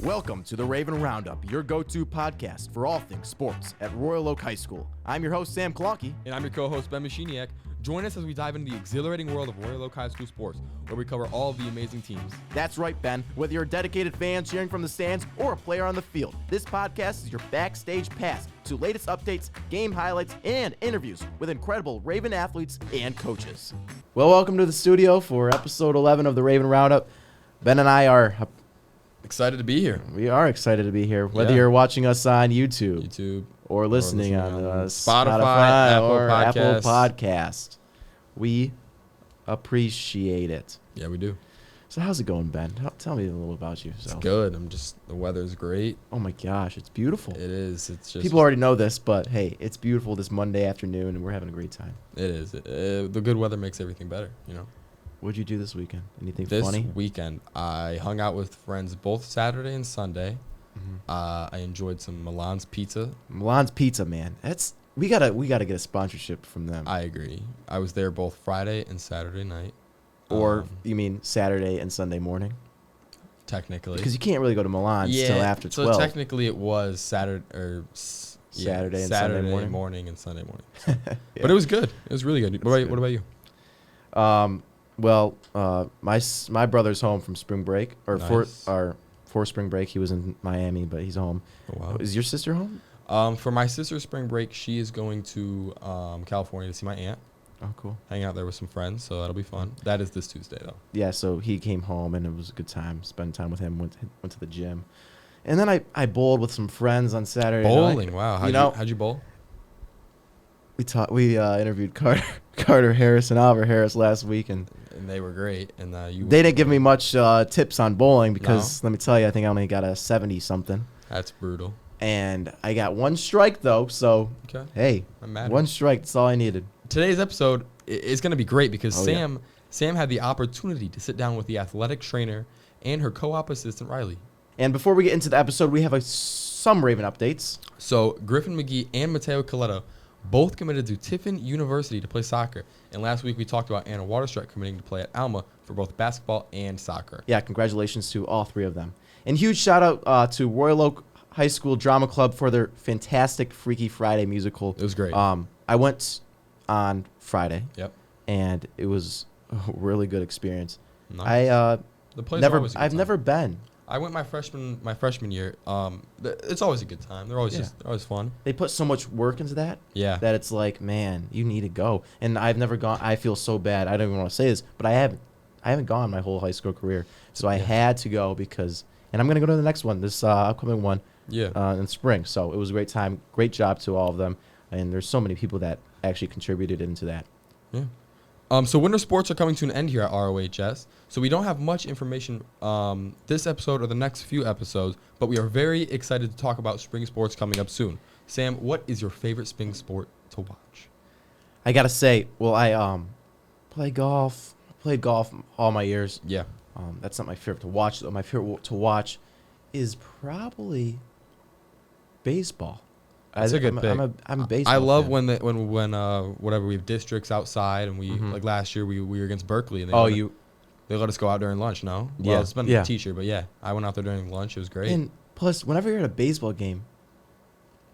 Welcome to the Raven Roundup, your go-to podcast for all things sports at Royal Oak High School. I'm your host, Sam Klonke. And I'm your co-host, Ben Machiniak. Join us as we dive into the exhilarating world of Royal Oak High School sports, where we cover all of the amazing teams. That's right, Ben. Whether you're a dedicated fan cheering from the stands or a player on the field, this podcast is your backstage pass to latest updates, game highlights, and interviews with incredible Raven athletes and coaches. Well, welcome to the studio for episode 11 of the Raven Roundup. Ben and I are Excited to be here. We are excited to be here, whether you're watching us on YouTube or listening on Spotify, or Apple Apple Podcast. We appreciate it. Yeah, we do. So how's it going, Ben? Tell me a little about you. It's good. The weather's great. Oh my gosh, it's beautiful. It is. It's just people already know this, but hey, it's beautiful this Monday afternoon, and we're having a great time. It is. The good weather makes everything better, you know. What'd you do this weekend? Anything this funny? This weekend, I hung out with friends both Saturday and Sunday. Mm-hmm. I enjoyed some Milan's pizza. Milan's Pizza, man. We gotta get a sponsorship from them. I agree. I was there both Friday and Saturday night. Or you mean Saturday and Sunday morning? Technically, because you can't really go to Milan's till after 12. So technically, it was Saturday and Sunday morning and Sunday morning. So. Yeah. But it was good. It was really good. What about you? Well, my brother's home from spring break, or nice. for spring break. He was in Miami, but he's home. Oh, wow. Is your sister home? For my sister's spring break, she is going to California to see my aunt. Oh, cool. Hang out there with some friends, so that'll be fun. That is this Tuesday, though. Yeah, so he came home, and it was a good time. Spent time with him, went to the gym. And then I bowled with some friends on Saturday Bowling, night. Wow. How'd you bowl? We interviewed Carter Harris and Oliver Harris last week, and they were great. And they didn't give me much tips on bowling because, let me tell you, I think I only got a 70-something. That's brutal. And I got one strike, though, so, hey, one strike, that's all I needed. Today's episode is going to be great because Sam had the opportunity to sit down with the athletic trainer and her co-op assistant, Rylee. And before we get into the episode, we have some Raven updates. So Griffin McGee and Mateo Coletto both committed to Tiffin University to play soccer. And last week we talked about Anna Waterstreck committing to play at Alma for both basketball and soccer. Yeah, congratulations to all three of them. And huge shout out to Royal Oak High School Drama Club for their fantastic Freaky Friday musical. It was great. I went on Friday. Yep. And it was a really good experience. Nice. I've never been. I went my freshman year. It's always a good time. They're always fun. They put so much work into that. Yeah. That it's like, man, you need to go. And I've never gone. I feel so bad. I don't even want to say this, but I haven't gone my whole high school career. So I had to go because, and I'm gonna go to the next one, this upcoming one. Yeah. In spring. So it was a great time. Great job to all of them. And there's so many people that actually contributed into that. Yeah. So winter sports are coming to an end here at ROHS. So we don't have much information this episode or the next few episodes, but we are very excited to talk about spring sports coming up soon. Sam, what is your favorite spring sport to watch? I gotta say, well, I play golf. I played golf all my years. Yeah. That's not my favorite to watch, though. My favorite to watch is probably baseball. That's a good pick. I'm a baseball I love fan. when whatever we have districts outside and we like last year we were against Berkeley and they let us go out during lunch. No, well, it's been a teacher, but I went out there during lunch. It was great. And plus, whenever you're at a baseball game,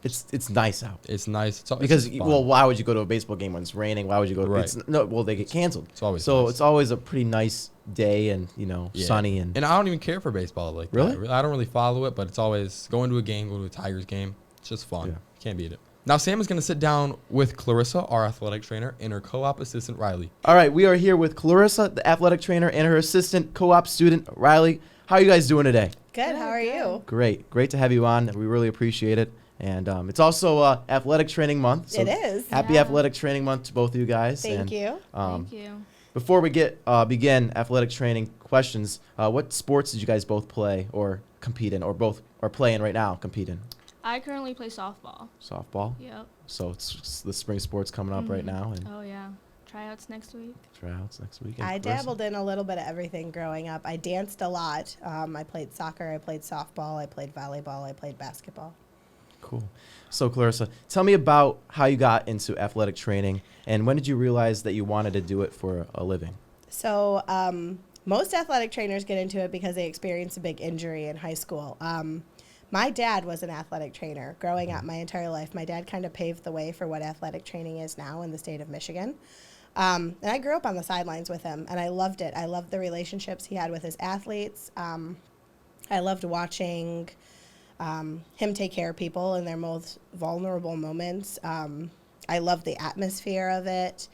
it's nice out. It's nice. Because why would you go to a baseball game when it's raining? Why would you go? Right. They get canceled. It's always nice. It's always a pretty nice day and sunny and I don't even care for baseball like really. That. I don't really follow it, but it's always going to a game, going to a Tigers game. It's just fun. Yeah. Can't beat it. Now, Sam is going to sit down with Clarissa, our athletic trainer, and her co-op assistant, Rylee. All right, we are here with Clarissa, the athletic trainer, and her assistant co-op student, Rylee. How are you guys doing today? Good. How are you? Great. Great to have you on. We really appreciate it. And it's also Athletic Training Month. So it is. Happy Athletic Training Month to both of you guys. Thank you. Thank you. Before we begin athletic training questions, what sports did you guys both play or compete in, or both are playing right now, compete in? I currently play softball. Softball? Yep. So it's the spring sports coming up right now. And oh, yeah. Tryouts next week. I dabbled in a little bit of everything growing up. I danced a lot. I played soccer. I played softball. I played volleyball. I played basketball. Cool. So, Clarissa, tell me about how you got into athletic training and when did you realize that you wanted to do it for a living? So, Most athletic trainers get into it because they experience a big injury in high school. My dad was an athletic trainer growing up my entire life. My dad kind of paved the way for what athletic training is now in the state of Michigan. And I grew up on the sidelines with him, and I loved it. I loved the relationships he had with his athletes. I loved watching him take care of people in their most vulnerable moments. I loved the atmosphere of it.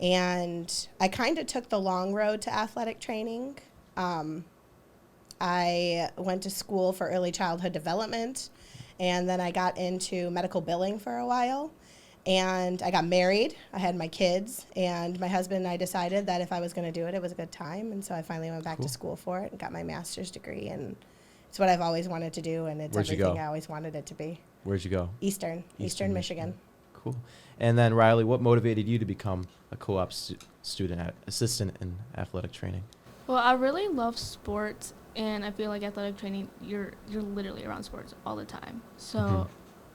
And I kind of took the long road to athletic training. I went to school for early childhood development, and then I got into medical billing for a while. And I got married. I had my kids, and my husband and I decided that if I was going to do it, it was a good time. And so I finally went back to school for it and got my master's degree. And it's what I've always wanted to do, and it's everything I always wanted it to be. Where'd you go? Eastern Michigan. Cool. And then, Rylee, what motivated you to become a co-op student assistant in athletic training? Well, I really love sports, and I feel like athletic training, you're literally around sports all the time. So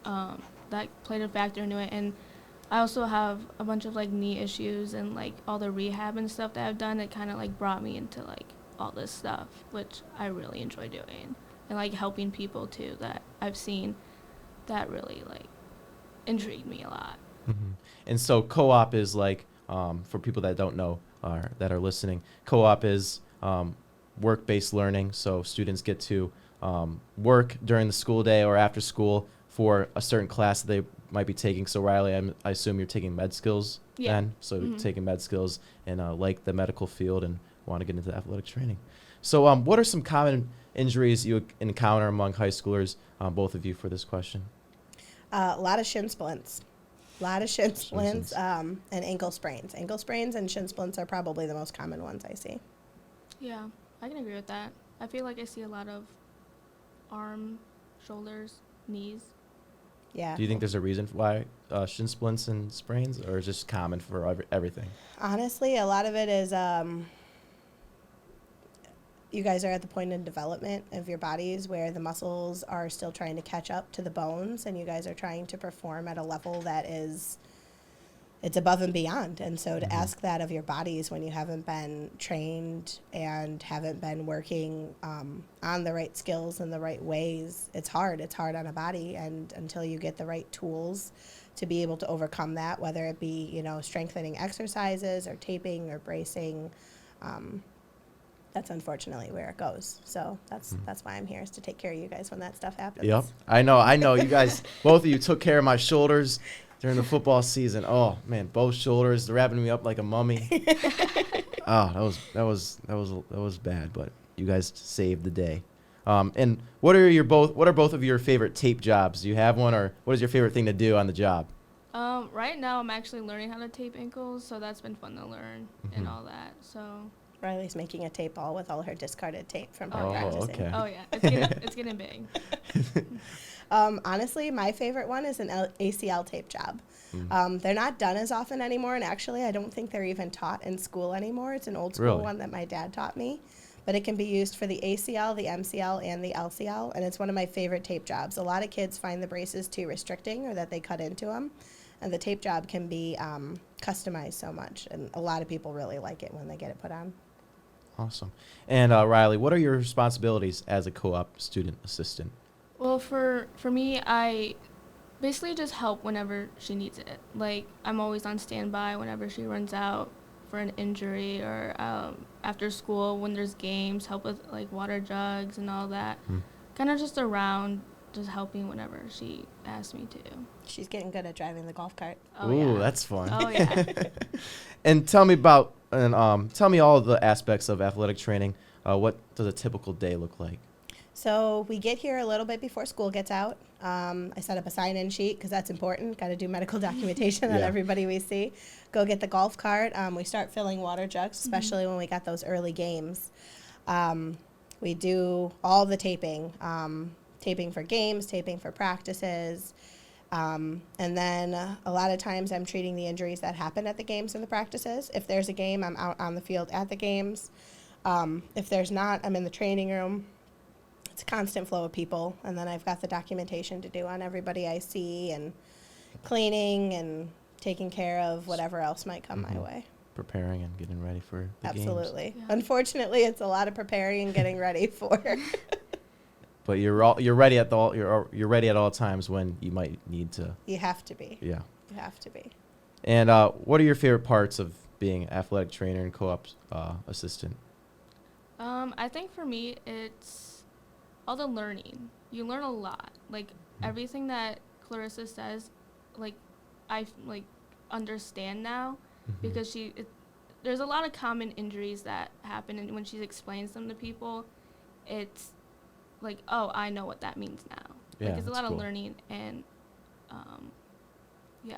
that played a factor into it. And I also have a bunch of like knee issues and like all the rehab and stuff that I've done. It kind of like brought me into like all this stuff, which I really enjoy doing, and like helping people too that I've seen that really like intrigued me a lot. Mm-hmm. And so co-op is like, for people that don't know or that are listening, co-op is work-based learning. So students get to work during the school day or after school for a certain class that they might be taking. So Rylee, I assume you're taking med skills then? So you're taking med skills and like the medical field and want to get into athletic training. So what are some common injuries you encounter among high schoolers, both of you, for this question? A lot of shin splints. And ankle sprains. Ankle sprains and shin splints are probably the most common ones I see. Yeah, I can agree with that. I feel like I see a lot of arm, shoulders, knees. Yeah. Do you think there's a reason why shin splints and sprains, or is it just common for everything? Honestly, a lot of it is you guys are at the point in development of your bodies where the muscles are still trying to catch up to the bones, and you guys are trying to perform at a level that it's above and beyond. And so to ask that of your bodies when you haven't been trained and haven't been working on the right skills and the right ways, it's hard. It's hard on a body, and until you get the right tools to be able to overcome that, whether it be, strengthening exercises or taping or bracing, that's unfortunately where it goes. So that's why I'm here, is to take care of you guys when that stuff happens. Yep. I know. You guys, both of you took care of my shoulders during the football season. Oh man, both shoulders, they're wrapping me up like a mummy. Oh, that was bad, but you guys saved the day. And what are both of your favorite tape jobs? Do you have one, or what is your favorite thing to do on the job? Right now I'm actually learning how to tape ankles, so that's been fun to learn and all that. So Riley's making a tape ball with all her discarded tape from her practicing. Okay. Oh yeah, it's getting big. Honestly, my favorite one is an ACL tape job. They're not done as often anymore, and actually I don't think they're even taught in school anymore. It's an old school one that my dad taught me, but it can be used for the ACL, the MCL, and the LCL, and it's one of my favorite tape jobs. A lot of kids find the braces too restricting, or that they cut into them, and the tape job can be customized so much, and a lot of people really like it when they get it put on. Awesome. And Rylee, what are your responsibilities as a co-op student assistant? Well, for me, I basically just help whenever she needs it. Like, I'm always on standby whenever she runs out for an injury, or after school when there's games, help with like water jugs and all that. Kind of just around, just helping whenever she asks me to. She's getting good at driving the golf cart. Oh, Ooh, yeah. that's fun. Oh yeah. And tell me all the aspects of athletic training. What does a typical day look like? So we get here a little bit before school gets out. I set up a sign-in sheet because that's important. Got to do medical documentation on everybody we see. Go get the golf cart. We start filling water jugs, especially when we got those early games. We do all the taping, taping for games, taping for practices. And then a lot of times I'm treating the injuries that happen at the games and the practices. If there's a game, I'm out on the field at the games. If there's not, I'm in the training room. It's a constant flow of people. And then I've got the documentation to do on everybody I see, and cleaning and taking care of whatever else might come my way. preparing and getting ready for the games. Absolutely. Yeah. Unfortunately, it's a lot of preparing and getting ready for. But you're ready at you're ready at all times when you might need to. You have to be. Yeah. You have to be. And what are your favorite parts of being athletic trainer and co-op assistant? I think for me, it's all the learning. You learn a lot. Like, everything that Clarissa says, like, I understand now because there's a lot of common injuries that happen, and when she explains them to people, it's like, oh, I know what that means now. Yeah, like, it's a that's lot cool. of learning, and yeah,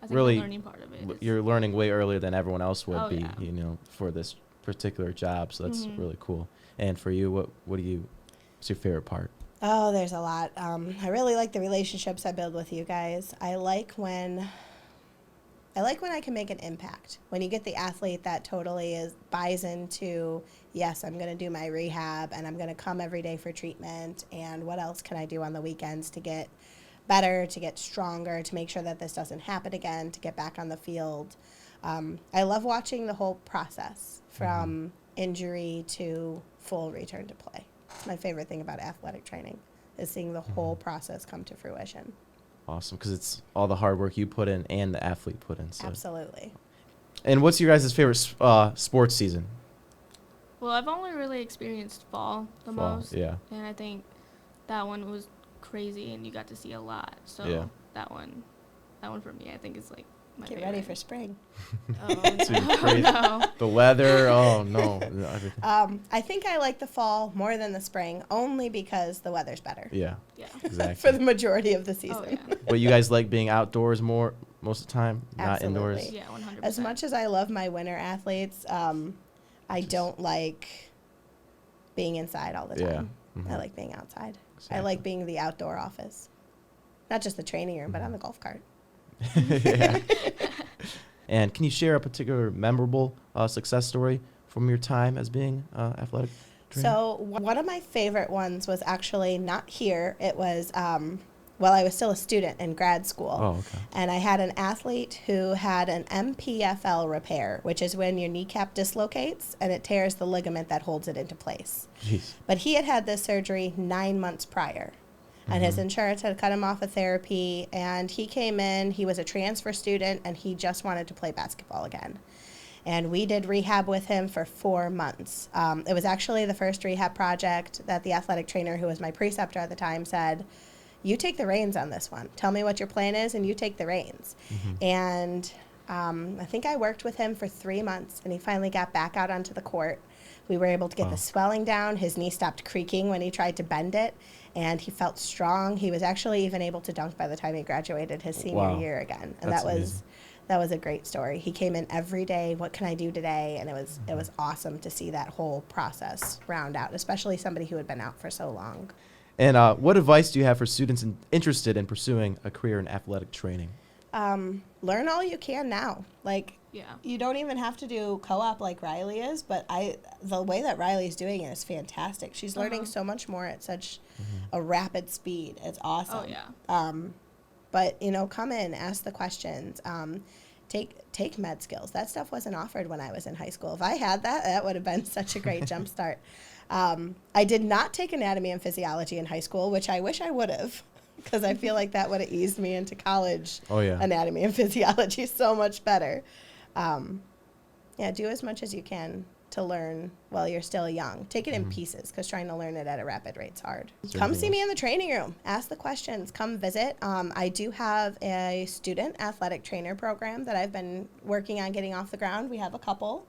I think Really, the learning part of it is, you're learning way earlier than everyone else would Oh, be, yeah. for this particular job. So that's Mhm. really cool. And for you, what's your favorite part? Oh, there's a lot. I really like the relationships I build with you guys. I like when I can make an impact. When you get the athlete that totally buys into, yes, I'm going to do my rehab and I'm going to come every day for treatment. And what else can I do on the weekends to get better, to get stronger, to make sure that this doesn't happen again, to get back on the field. I love watching the whole process from injury to full return to play. It's my favorite thing about athletic training, is seeing the whole process come to fruition. Awesome, because it's all the hard work you put in and the athlete put in. So. Absolutely. And what's your guys' favorite sports season? well, I've only really experienced fall the Fall, most, yeah. and I think that one was crazy, and you got to see a lot. So Yeah. that one for me, I think is like my Get favorite. ready for spring. Oh, So you're crazy. no. The weather, oh no. Everything. I think I like the fall more than the spring, only because the weather's better Yeah, Yeah. exactly. for the majority of the Oh, season. yeah. But you guys like being outdoors more most of the time, not Absolutely. indoors? Yeah, 100%. As much as I love my winter athletes, I don't like being inside all the Yeah. time. Mhm. I like being outside. I Exactly. like being the outdoor office. Not just the training room, but on the golf cart. Yeah. And can you share a particular memorable success story from your time as being athletic trainer? So one of my favorite ones was actually not here. It was while I was still a student in grad school. Oh, okay. And I had an athlete who had an MPFL repair, which is when your kneecap dislocates and it tears the ligament that holds it into place. Jeez. But he had had this surgery 9 months prior. And his insurance had cut him off of therapy. And he came in, he was a transfer student, and he just wanted to play basketball again. And we did rehab with him for 4 months. It was actually the first rehab project that the athletic trainer, who was my preceptor at the time, said, you take the reins on this one. Tell me what your plan is, and you take the reins. And I think I worked with him for 3 months, and he finally got back out onto the court. We were able to get the swelling down. His knee stopped creaking when he tried to bend it, and he felt strong. He was actually even able to dunk by the time he graduated his senior year again. And That's that amazing. was a great story. He came in every day, what can I do today? And it was awesome to see that whole process round out, especially somebody who had been out for so long. And what advice do you have for students interested in pursuing a career in athletic training? Learn all you can now. Like, Yeah. you don't even have to do co-op like Rylee is, but the way that Riley's doing it is fantastic. She's learning so much more at such a rapid speed. It's awesome. Oh, yeah. But, come in, ask the questions. Take med skills. That stuff wasn't offered when I was in high school. If I had that, that would have been such a great jump start. I did not take anatomy and physiology in high school, which I wish I would have, because I feel like that would have eased me into college. Oh, yeah. Anatomy and physiology so much better. Do as much as you can to learn while you're still young. Take it in pieces, because trying to learn it at a rapid rate's hard. Come see me in the training room. Ask the questions. Come visit. I do have a student athletic trainer program that I've been working on getting off the ground. We have a couple.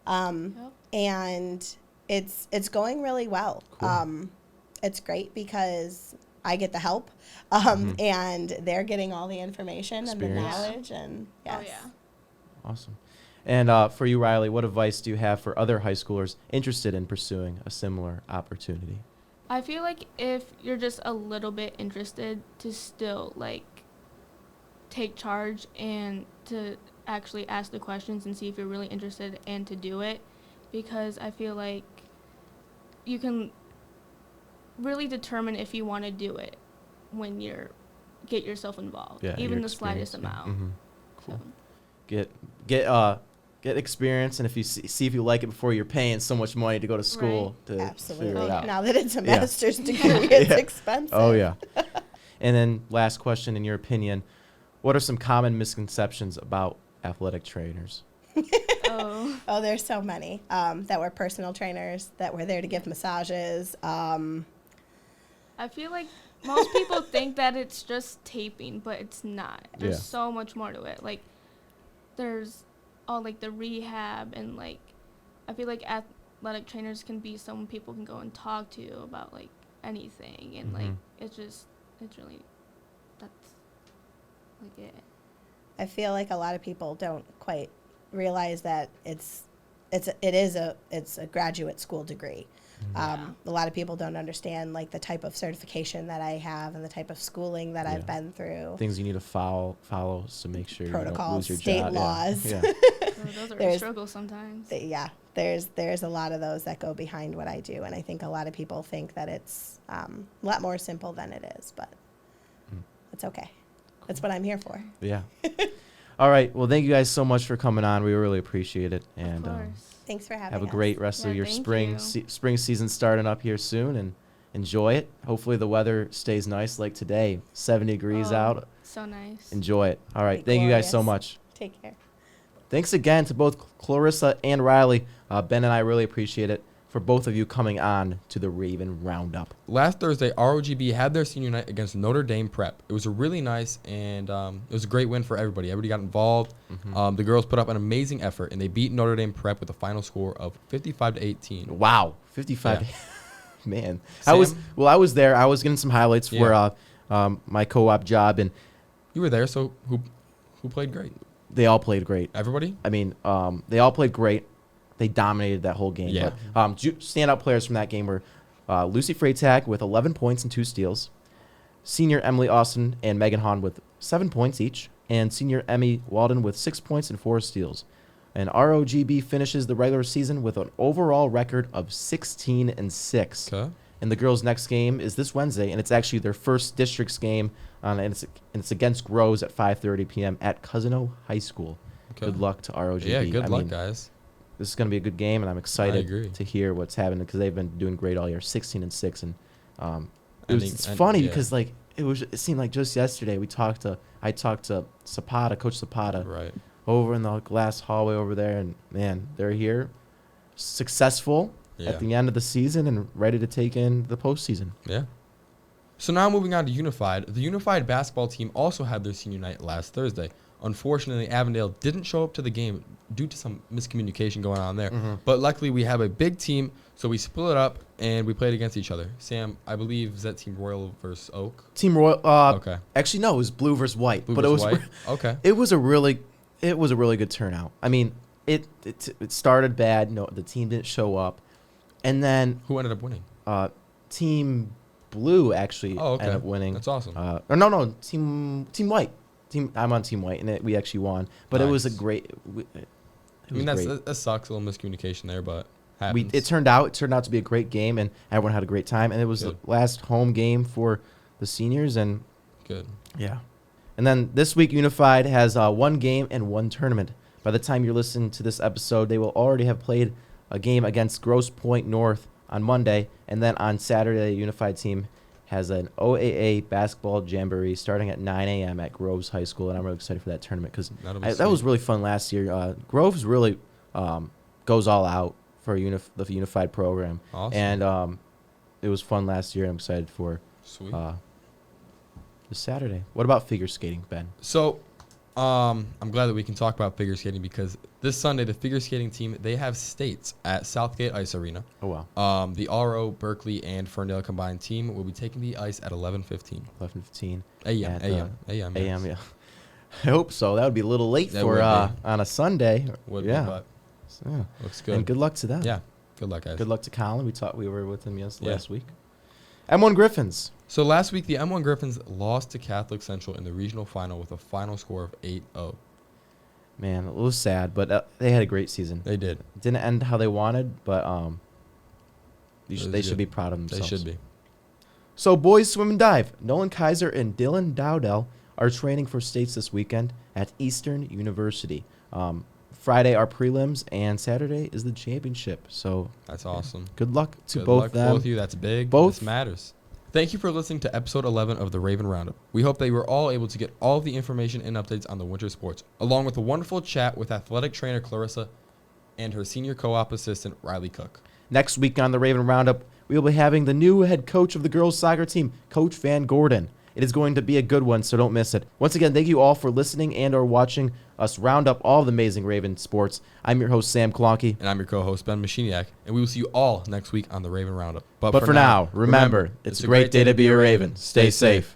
And it's going really well. Cool. It's great because I get the help, and they're getting all the information and the Experience. knowledge. And yes. Oh, yeah. Awesome. And for you, Rylee, what advice do you have for other high schoolers interested in pursuing a similar opportunity? I feel like if you're just a little bit interested, to still, take charge and to actually ask the questions and see if you're really interested and to do it, because I feel like you can really determine if you want to do it when get yourself involved, Yeah, even your the slightest experience, yeah. amount. Cool. So, Get get experience, and if you see if you like it before you're paying so much money to go to school to Absolutely. figure it out. Now that it's a Yeah. master's degree, it's Yeah. expensive. Oh yeah. And then last question, in your opinion, what are some common misconceptions about athletic trainers? Oh. Oh, there's so many. That we're personal trainers, that we're there to give massages. I feel like most people think that it's just taping, but it's not. There's Yeah. so much more to it. Like, there's all, like, the rehab, and, like, I feel like athletic trainers can be someone people can go and talk to about, like, anything. And, like, it's really, that's, like, it. I feel like a lot of people don't quite realize that it's a graduate school degree. A lot of people don't understand like the type of certification that I have and the type of schooling that I've been through. Things you need to follow to make sure you don't Protocols, lose your state job. laws. Yeah. So those are a There's- struggle sometimes. There's a lot of those that go behind what I do, and I think a lot of people think that it's a lot more simple than it is, but it's okay. That's what I'm here for. Yeah. All right. Well, thank you guys so much for coming on. We really appreciate it. And Of course. Thanks for having have a us. great rest of Yeah, your thank spring you. spring season starting up here soon, and enjoy it. Hopefully the weather stays nice like today, 70 degrees Oh, out. So nice. Enjoy it. All right. Be Thank you guys so glorious. much. Take care. Thanks again to both Clarissa and Rylee. Ben and I really appreciate it for both of you coming on to the Raven Roundup. Last Thursday, ROGB had their senior night against Notre Dame Prep. It was a really nice and it was a great win for everybody. Everybody got involved. The girls put up an amazing effort, and they beat Notre Dame Prep with a final score of 55-18. Wow, 55. Yeah. Man, Sam? I was there. I was getting some highlights for Yeah. my co-op job, and You were there, so who played great? they all played great. Everybody? I mean, they all played great. They dominated that whole game. Yeah. But, standout players from that game were Lucy Freytag with 11 points and 2 steals, senior Emily Austin and Megan Hahn with 7 points each, and senior Emmy Walden with 6 points and 4 steals. And ROGB finishes the regular season with an overall record of 16-6. Okay. And the girls' next game is this Wednesday, and it's actually their first districts game, and it's against Groves at 5:30 p.m. at Cousino High School. Okay. Good luck to ROGB. Yeah, good I luck, mean, guys. this is going to be a good game, and I'm excited agree. to hear what's happening because they've been doing great all year, 16-6, and it's And- funny yeah. because like it seemed like just yesterday I talked to Zapata, Coach Zapata, Right. over in the glass hallway over there, and man, they're here, successful Yeah. at the end of the season and ready to take in the postseason. Yeah. So now moving on to Unified. The Unified basketball team also had their senior night last Thursday. Unfortunately, Avondale didn't show up to the game due to some miscommunication going on there. But luckily, we have a big team, so we split up and we played against each other. Sam, I believe, is that Team Royal versus Oak? Team Royal. Okay. Actually, no, it was blue versus white, Blue but it versus was white? Okay. it was a really good turnout. I mean, it started bad. No, the team didn't show up, and then Who ended up winning? Team Blue actually Oh, okay. ended up winning. That's awesome. Or no, Team White. I'm on Team White, and we actually won. But it was a Nice. great. I mean, that sucks, a little miscommunication there, but happens. It turned out to be a great game, and everyone had a great time. And it was Good. the last home game for the seniors, and Good. yeah. And then this week, Unified has one game and one tournament. By the time you're listening to this episode, they will already have played a game against Grosse Pointe North on Monday, and then on Saturday, the Unified team has an OAA basketball jamboree starting at 9 a.m. at Groves High School, and I'm really excited for that tournament because That'll be that was sweet. really fun last year. Groves really goes all out for the Unified program, Awesome. and it was fun last year. I'm excited for Sweet. this Saturday. What about figure skating, Ben? So, I'm glad that we can talk about figure skating because this Sunday, the figure skating team, they have states at Southgate Ice Arena. Oh, wow. The RO, Berkeley, and Ferndale combined team will be taking the ice at 11:15 11:15 a.m. At, a.m. a.m. yes. Yeah. I hope so. That would be a little late That for would be. on a Sunday. Would yeah. be, but Yeah. looks good. And good luck to them. Yeah. Good luck, guys. Good luck to Colin. We were with him Yeah. last week. M1 Griffins. So last week, the M1 Griffins lost to Catholic Central in the regional final with a final score of 8-0. Man, it was sad, but they had a great season. They did. Didn't end how they wanted, but It was they should good. be proud of They themselves. should be. So boys swim and dive. Nolan Kaiser and Dylan Dowdell are training for states this weekend at Eastern University. Friday are prelims, and Saturday is the championship. So That's awesome. good luck to Good both luck, them. both of you. That's big. Both. This matters. Thank you for listening to episode 11 of the Raven Roundup. We hope that you were all able to get all of the information and updates on the winter sports, along with a wonderful chat with athletic trainer Clarissa and her senior co-op assistant, Rylee Koch. Next week on the Raven Roundup, we will be having the new head coach of the girls soccer team, Coach Van Gordon. It is going to be a good one, so don't miss it. Once again, thank you all for listening and or watching us round up all the amazing Raven sports. I'm your host, Sam Klonke. And I'm your co-host, Ben Machiniak, and we will see you all next week on the Raven Roundup. But for now, remember, it's a great day to be a Raven. Stay safe.